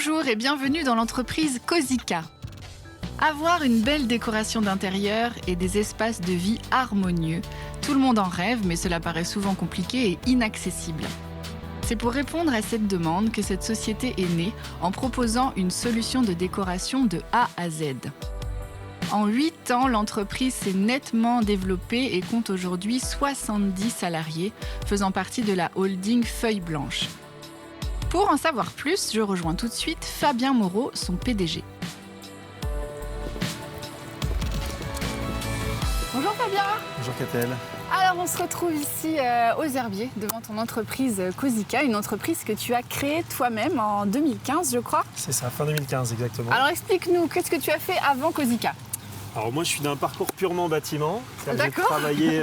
Bonjour et bienvenue dans l'entreprise Cosica. Avoir une belle décoration d'intérieur et des espaces de vie harmonieux, tout le monde en rêve, mais cela paraît souvent compliqué et inaccessible. C'est pour répondre à cette demande que cette société est née en proposant une solution de décoration de A à Z. En 8 ans, l'entreprise s'est nettement développée et compte aujourd'hui 70 salariés, faisant partie de la holding Feuille Blanche. Pour en savoir plus, je rejoins tout de suite Fabien Moreau, son PDG. Bonjour Fabien. Bonjour Catel. Alors on se retrouve ici aux Herbiers, devant ton entreprise Cosica, une entreprise que tu as créée toi-même en 2015, je crois. C'est ça, fin 2015 exactement. Alors explique-nous, qu'est-ce que tu as fait avant Cosica ? Alors moi je suis d'un parcours purement bâtiment. D'accord. J'ai travaillé,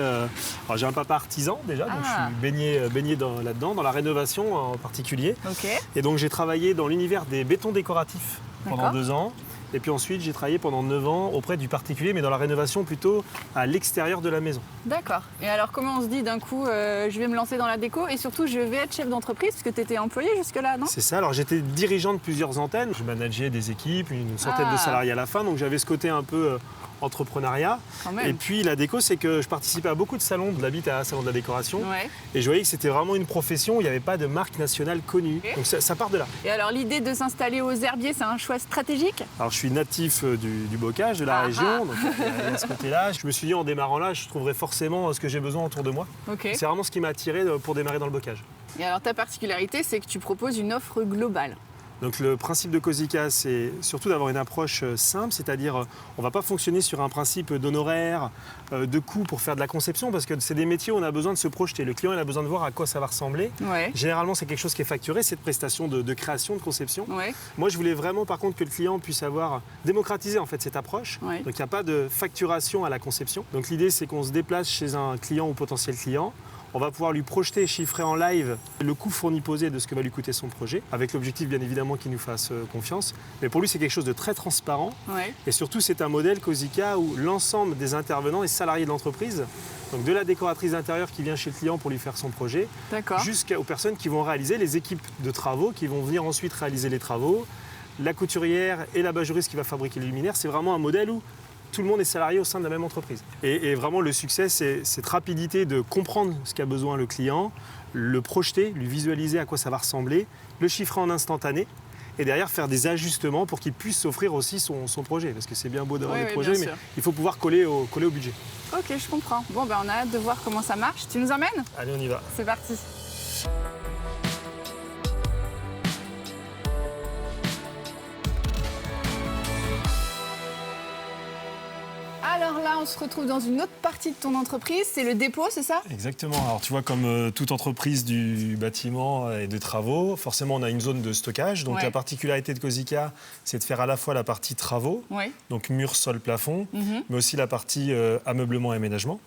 j'ai un papa artisan déjà, donc je suis baigné là-dedans, dans la rénovation en particulier. Ok. Et donc j'ai travaillé dans l'univers des bétons décoratifs pendant 2 ans. Et puis ensuite j'ai travaillé pendant 9 ans auprès du particulier, mais dans la rénovation plutôt à l'extérieur de la maison. D'accord. Et alors comment on se dit d'un coup, je vais me lancer dans la déco et surtout je vais être chef d'entreprise, parce que tu étais employé jusque-là, non ? C'est ça, alors j'étais dirigeant de plusieurs antennes. Je manageais des équipes, une centaine de salariés à la fin, donc j'avais ce côté un peu entrepreneuriat. Quand même. Et puis la déco, c'est que je participais à beaucoup de salons de l'habitat, salon de la décoration. Ouais. Et je voyais que c'était vraiment une profession où il n'y avait pas de marque nationale connue. Okay. Donc ça part de là. Et alors l'idée de s'installer aux Herbiers, c'est un choix stratégique ? Alors je suis natif du Bocage, de la région, donc il y a ce côté-là. Je me suis dit en démarrant là, je trouverai forcément ce que j'ai besoin autour de moi. Ok. C'est vraiment ce qui m'a attiré pour démarrer dans le Bocage. Et alors ta particularité, c'est que tu proposes une offre globale. Donc le principe de Cosica, c'est surtout d'avoir une approche simple, c'est-à-dire on ne va pas fonctionner sur un principe d'honoraires, de coûts pour faire de la conception, parce que c'est des métiers où on a besoin de se projeter. Le client il a besoin de voir à quoi ça va ressembler. Ouais. Généralement, c'est quelque chose qui est facturé, cette prestation de création, de conception. Ouais. Moi, je voulais vraiment, par contre, que le client puisse avoir démocratisé en fait cette approche. Ouais. Donc il n'y a pas de facturation à la conception. Donc l'idée, c'est qu'on se déplace chez un client ou potentiel client. On va pouvoir lui projeter et chiffrer en live le coût fourni posé de ce que va lui coûter son projet, avec l'objectif bien évidemment qu'il nous fasse confiance. Mais pour lui, c'est quelque chose de très transparent. Ouais. Et surtout, c'est un modèle Cosica où l'ensemble des intervenants et salariés de l'entreprise, donc de la décoratrice d'intérieur qui vient chez le client pour lui faire son projet, D'accord. jusqu'aux personnes qui vont réaliser, les équipes de travaux qui vont venir ensuite réaliser les travaux, la couturière et la bajuriste qui va fabriquer les luminaires. C'est vraiment un modèle où tout le monde est salarié au sein de la même entreprise. Et vraiment, le succès, c'est cette rapidité de comprendre ce qu'a besoin le client, le projeter, lui visualiser à quoi ça va ressembler, le chiffrer en instantané, et derrière faire des ajustements pour qu'il puisse s'offrir aussi son projet. Parce que c'est bien beau d'avoir des projets, mais il faut pouvoir coller au budget. Ok, je comprends. Bon, ben on a hâte de voir comment ça marche. Tu nous emmènes ? Allez, on y va. C'est parti. Alors là, on se retrouve dans une autre partie de ton entreprise, c'est le dépôt, c'est ça ? Exactement. Alors tu vois, comme toute entreprise du bâtiment et des travaux, forcément on a une zone de stockage. Donc la particularité de Cosica, c'est de faire à la fois la partie travaux, donc mur, sol, plafond, mais aussi la partie ameublement et aménagement.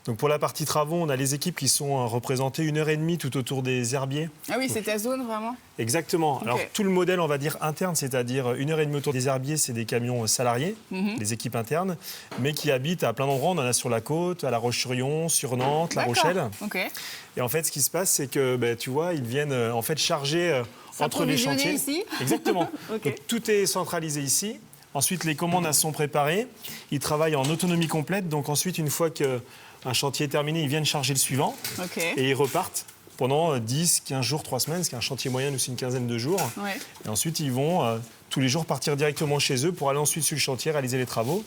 Donc pour la partie travaux, on a les équipes qui sont représentées 1h30 tout autour des herbiers. Ah oui, c'est ta zone vraiment ? Exactement. Okay. Alors tout le modèle, on va dire interne, c'est-à-dire 1h30 autour des herbiers, c'est des camions salariés, les équipes internes, mais qui habitent à plein d'endroits. On en a sur la côte, à La Roche-sur-Yon, sur Nantes, La Rochelle. Okay. Et en fait, ce qui se passe, c'est que tu vois, ils viennent en fait charger entre les chantiers. Ici. Exactement. Okay. Donc, tout est centralisé ici. Ensuite, les commandes elles sont préparées. Ils travaillent en autonomie complète. Donc ensuite, une fois qu'un chantier est terminé, ils viennent charger le suivant. Okay. Et ils repartent pendant 10, 15 jours, 3 semaines, ce qui est un chantier moyen, nous, c'est une quinzaine de jours. Ouais. Et ensuite, ils vont tous les jours partir directement chez eux pour aller ensuite sur le chantier, réaliser les travaux.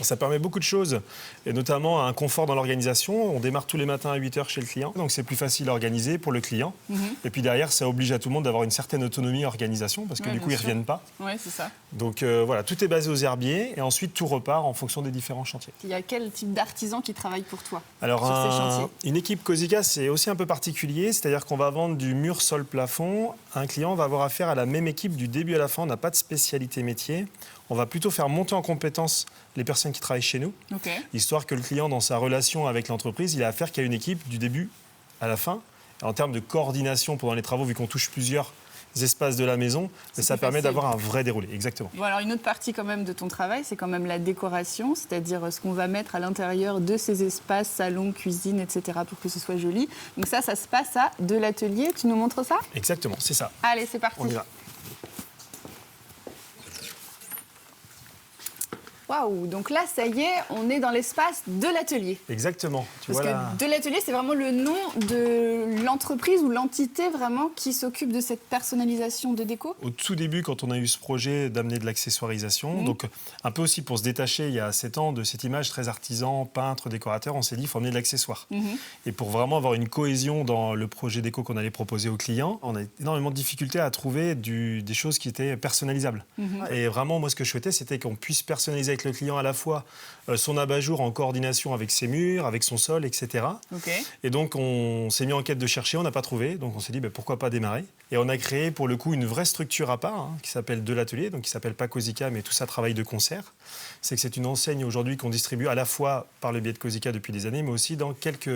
Ça permet beaucoup de choses, et notamment un confort dans l'organisation. On démarre tous les matins à 8h chez le client, donc c'est plus facile à organiser pour le client. Et puis derrière, ça oblige à tout le monde d'avoir une certaine autonomie organisation, parce que du coup, ils ne reviennent pas. Oui, c'est ça. Donc voilà, tout est basé aux herbiers, et ensuite tout repart en fonction des différents chantiers. Il y a quel type d'artisans qui travaillent pour toi Alors, sur ces chantiers ? Une équipe Cosica, c'est aussi un peu particulier, c'est-à-dire qu'on va vendre du mur, sol, plafond. Un client va avoir affaire à la même équipe du début à la fin, on n'a pas de spécialité métier. On va plutôt faire monter en compétence les personnes qui travaillent chez nous, histoire que le client, dans sa relation avec l'entreprise, il a affaire qu'à une équipe du début à la fin. Et en termes de coordination pendant les travaux, vu qu'on touche plusieurs espaces de la maison, ça permet d'avoir un vrai déroulé. Exactement. Bon, alors une autre partie quand même de ton travail, c'est quand même la décoration, c'est-à-dire ce qu'on va mettre à l'intérieur de ces espaces, salon, cuisine, etc., pour que ce soit joli. Donc ça se passe à de l'atelier. Tu nous montres ça ? Exactement, c'est ça. Allez, c'est parti. On y va. Waouh, donc là, ça y est, on est dans l'espace de l'atelier. Exactement. Parce que de l'atelier, c'est vraiment le nom de l'entreprise ou l'entité vraiment qui s'occupe de cette personnalisation de déco. Au tout début, quand on a eu ce projet d'amener de l'accessoirisation, donc un peu aussi pour se détacher il y a 7 ans de cette image très artisan, peintre, décorateur, on s'est dit qu'il faut amener de l'accessoire. Et pour vraiment avoir une cohésion dans le projet déco qu'on allait proposer aux clients, on a énormément de difficultés à trouver des choses qui étaient personnalisables. Et vraiment, moi, ce que je souhaitais, c'était qu'on puisse personnaliser avec le client à la fois son abat-jour en coordination avec ses murs, avec son sol, etc. Et donc, on s'est mis en quête de chercher, on n'a pas trouvé. Donc, on s'est dit, pourquoi pas démarrer. Et on a créé, pour le coup, une vraie structure à part, qui s'appelle De l'Atelier, donc qui s'appelle pas Cosica, mais tout ça travaille de concert. C'est que c'est une enseigne aujourd'hui qu'on distribue à la fois par le biais de Cosica depuis des années, mais aussi dans quelques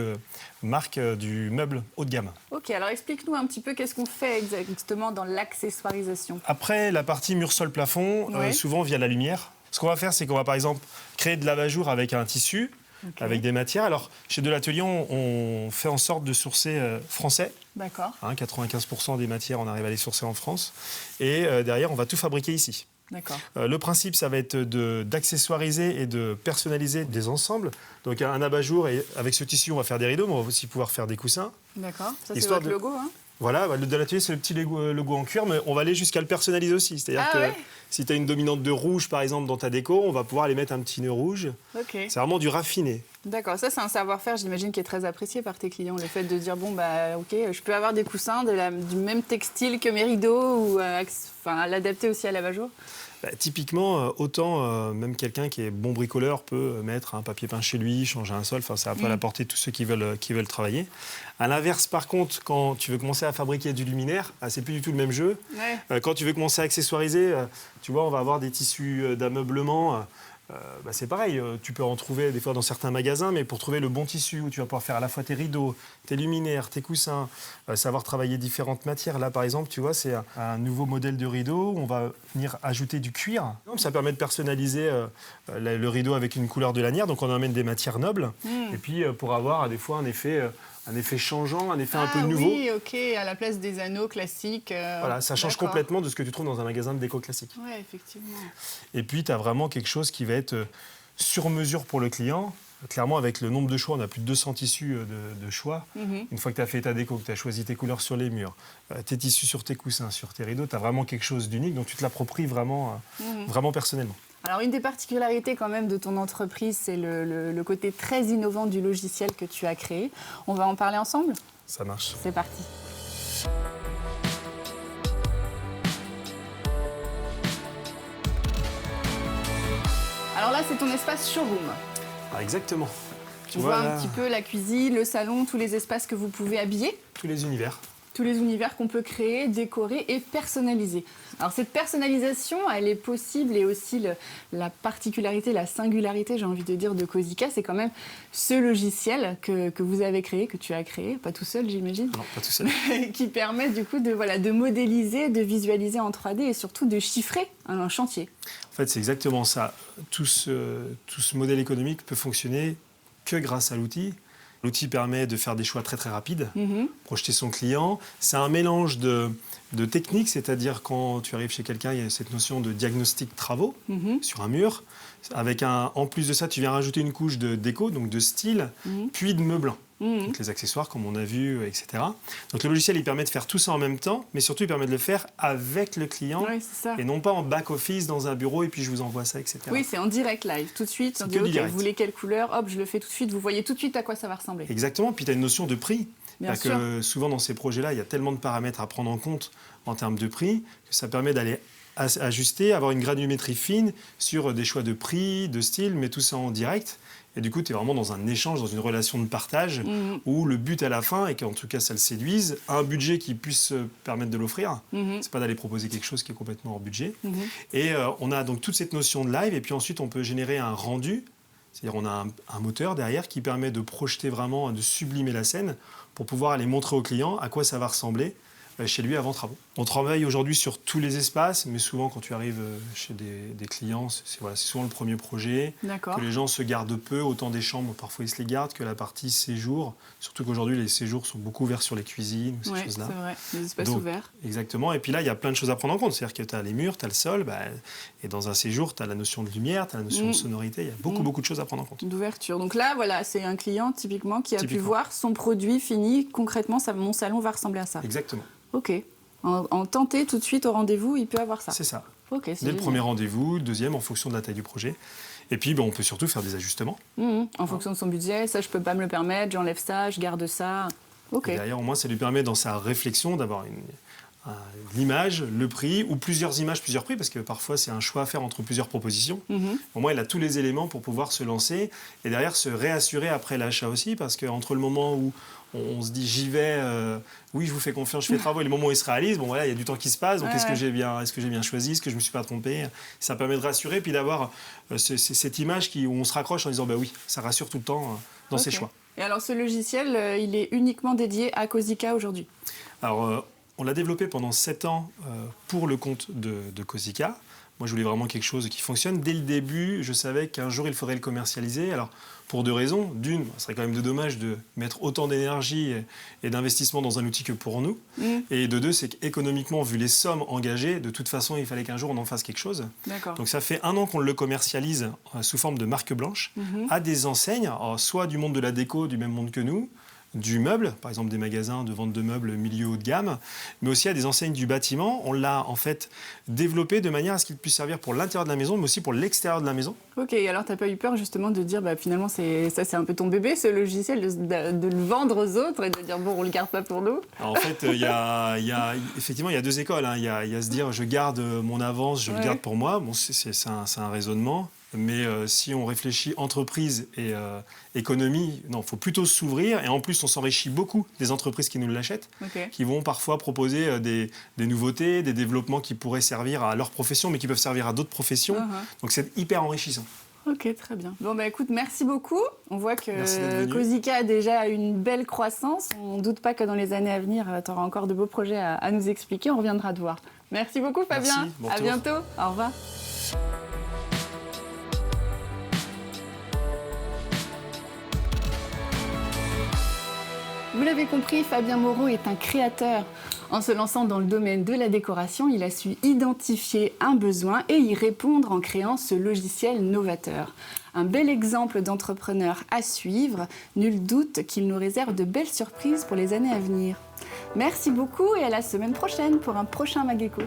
marques du meuble haut de gamme. Ok, alors explique-nous un petit peu qu'est-ce qu'on fait exactement dans l'accessoirisation. Après la partie mur-sol-plafond, souvent via la lumière, ce qu'on va faire, c'est qu'on va par exemple créer de l'abat-jour avec un tissu, avec des matières. Alors, chez De l'Atelier, on fait en sorte de sourcer français. D'accord. 95% des matières, on arrive à les sourcer en France. Et derrière, on va tout fabriquer ici. D'accord. Le principe, ça va être d'accessoiriser et de personnaliser des ensembles. Donc, un abat-jour, et avec ce tissu, on va faire des rideaux, mais on va aussi pouvoir faire des coussins. D'accord. Ça, c'est votre logo, hein? Voilà, le De l'Atelier, c'est le petit logo en cuir, mais on va aller jusqu'à le personnaliser aussi. C'est-à-dire que si tu as une dominante de rouge, par exemple, dans ta déco, on va pouvoir aller mettre un petit nœud rouge. C'est vraiment du raffiné. D'accord, ça c'est un savoir-faire, j'imagine, qui est très apprécié par tes clients. Le fait de dire, je peux avoir des coussins du même textile que mes rideaux, ou l'adapter aussi à l'abat-jour. Typiquement, autant même quelqu'un qui est bon bricoleur peut mettre un papier peint chez lui, changer un sol, c'est un peu à la portée de tous ceux qui veulent travailler. À l'inverse, par contre, quand tu veux commencer à fabriquer du luminaire, c'est plus du tout le même jeu. Quand tu veux commencer à accessoiriser, tu vois, on va avoir des tissus d'ameublement. C'est pareil, tu peux en trouver des fois dans certains magasins, mais pour trouver le bon tissu où tu vas pouvoir faire à la fois tes rideaux, tes luminaires, tes coussins, savoir travailler différentes matières. Là, par exemple, tu vois, c'est un nouveau modèle de rideau où on va venir ajouter du cuir. Ça permet de personnaliser le rideau avec une couleur de lanière, donc on emmène des matières nobles. Et puis, pour avoir des fois un effet changeant, un effet un peu nouveau. Oui, ok, à la place des anneaux classiques. Voilà, ça change complètement de ce que tu trouves dans un magasin de déco classique. Oui, effectivement. Et puis, tu as vraiment quelque chose qui va être sur mesure pour le client. Clairement, avec le nombre de choix, on a plus de 200 tissus de choix. Une fois que tu as fait ta déco, que tu as choisi tes couleurs sur les murs, tes tissus sur tes coussins, sur tes rideaux, tu as vraiment quelque chose d'unique. Donc, tu te l'appropries vraiment personnellement. Alors, une des particularités quand même de ton entreprise, c'est le côté très innovant du logiciel que tu as créé. On va en parler ensemble ? Ça marche. C'est parti. Alors là, c'est ton espace showroom. Exactement. Tu vois un petit peu la cuisine, le salon, tous les espaces que vous pouvez habiller. Tous les univers. Tous les univers qu'on peut créer, décorer et personnaliser. Alors cette personnalisation, elle est possible, et aussi la particularité, la singularité, j'ai envie de dire, de Cosica, c'est quand même ce logiciel que vous avez créé, que tu as créé, pas tout seul j'imagine. Non, pas tout seul. Qui permet du coup de modéliser, de visualiser en 3D et surtout de chiffrer un chantier. En fait, c'est exactement ça. Tout ce modèle économique peut fonctionner que grâce à l'outil. L'outil permet de faire des choix très très rapides, projeter son client. C'est un mélange de techniques, c'est-à-dire quand tu arrives chez quelqu'un, il y a cette notion de diagnostic travaux sur un mur. En plus de ça, tu viens rajouter une couche de déco, donc de style, puis de meublant. Donc les accessoires, comme on a vu, etc. Donc le logiciel, il permet de faire tout ça en même temps, mais surtout, il permet de le faire avec le client, et non pas en back-office dans un bureau, et puis je vous envoie ça, etc. Oui, c'est en direct live, tout de suite. On dit, OK, vous voulez quelle couleur? Hop, je le fais tout de suite. Vous voyez tout de suite à quoi ça va ressembler. Exactement, puis tu as une notion de prix. Bien sûr. Que souvent, dans ces projets-là, il y a tellement de paramètres à prendre en compte en termes de prix, que ça permet d'aller ajuster, avoir une granulométrie fine sur des choix de prix, de style, mais tout ça en direct. Et du coup, tu es vraiment dans un échange, dans une relation de partage, où le but à la fin, et qu'en tout cas ça le séduise, un budget qui puisse permettre de l'offrir. C'est pas d'aller proposer quelque chose qui est complètement hors budget. Et on a donc toute cette notion de live, et puis ensuite on peut générer un rendu. C'est-à-dire on a un moteur derrière qui permet de projeter vraiment, de sublimer la scène, pour pouvoir aller montrer au client à quoi ça va ressembler chez lui avant travaux. On travaille aujourd'hui sur tous les espaces, mais souvent quand tu arrives chez des clients, c'est souvent le premier projet. D'accord. Que les gens se gardent peu, autant des chambres, parfois ils se les gardent, que la partie séjour. Surtout qu'aujourd'hui, les séjours sont beaucoup ouverts sur les cuisines, ou ces choses-là. C'est vrai, les espaces Donc, ouverts. Exactement. Et puis là, il y a plein de choses à prendre en compte. C'est-à-dire que tu as les murs, tu as le sol, et dans un séjour, tu as la notion de lumière, tu as la notion de sonorité. Il y a beaucoup de choses à prendre en compte. D'ouverture. Donc là, voilà, c'est un client typiquement qui a pu voir son produit fini. Concrètement, mon salon va ressembler à ça. Exactement. Ok. En tenté tout de suite au rendez-vous, il peut avoir ça. C'est ça. Ok. Dès le premier rendez-vous, le deuxième en fonction de la taille du projet. Et puis, on peut surtout faire des ajustements. En fonction de son budget, ça, je peux pas me le permettre, j'enlève ça, je garde ça. Ok. Et derrière, au moins, ça lui permet dans sa réflexion d'avoir l'image, le prix, ou plusieurs images, plusieurs prix, parce que parfois c'est un choix à faire entre plusieurs propositions. Au moins, il a tous les éléments pour pouvoir se lancer et derrière se réassurer après l'achat aussi, parce qu'entre le moment où on se dit j'y vais, oui, je vous fais confiance, je fais les travaux, et le moment où il se réalise, il y a du temps qui se passe, donc est-ce que j'ai bien choisi, est-ce que je ne me suis pas trompé? Ça permet de rassurer, puis d'avoir cette image où on se raccroche en disant oui, ça rassure tout le temps dans ses choix. Et alors ce logiciel, il est uniquement dédié à Cosica aujourd'hui? Alors, on l'a développé pendant 7 ans pour le compte de Cosica. Moi, je voulais vraiment quelque chose qui fonctionne. Dès le début, je savais qu'un jour, il faudrait le commercialiser. Alors, pour 2 raisons. D'une, ce serait quand même dommage de mettre autant d'énergie et d'investissement dans un outil que pour nous. Et de 2, c'est qu'économiquement, vu les sommes engagées, de toute façon, il fallait qu'un jour, on en fasse quelque chose. Donc, ça fait 1 an qu'on le commercialise sous forme de marque blanche à des enseignes, soit du monde de la déco, du même monde que nous, du meuble, par exemple des magasins de vente de meubles milieu haut de gamme, mais aussi à des enseignes du bâtiment. On l'a en fait développé de manière à ce qu'il puisse servir pour l'intérieur de la maison, mais aussi pour l'extérieur de la maison. Ok, alors t'as pas eu peur justement de dire finalement c'est un peu ton bébé ce logiciel, de le vendre aux autres et de dire bon on le garde pas pour nous? Alors, en fait, effectivement il y a 2 écoles. Il y a se dire je garde mon avance, je le garde pour moi. Bon, c'est un raisonnement. Mais si on réfléchit entreprise et économie, non, il faut plutôt s'ouvrir. Et en plus, on s'enrichit beaucoup des entreprises qui nous l'achètent, qui vont parfois proposer des nouveautés, des développements qui pourraient servir à leur profession, mais qui peuvent servir à d'autres professions. Donc c'est hyper enrichissant. Ok, très bien. Bon, écoute, merci beaucoup. On voit que Cosica a déjà une belle croissance. On ne doute pas que dans les années à venir, tu auras encore de beaux projets à nous expliquer. On reviendra te voir. Merci beaucoup, Fabien. Merci, à bientôt. Au revoir. Vous l'avez compris, Fabien Moreau est un créateur. En se lançant dans le domaine de la décoration, il a su identifier un besoin et y répondre en créant ce logiciel novateur. Un bel exemple d'entrepreneur à suivre, nul doute qu'il nous réserve de belles surprises pour les années à venir. Merci beaucoup et à la semaine prochaine pour un prochain Mageco.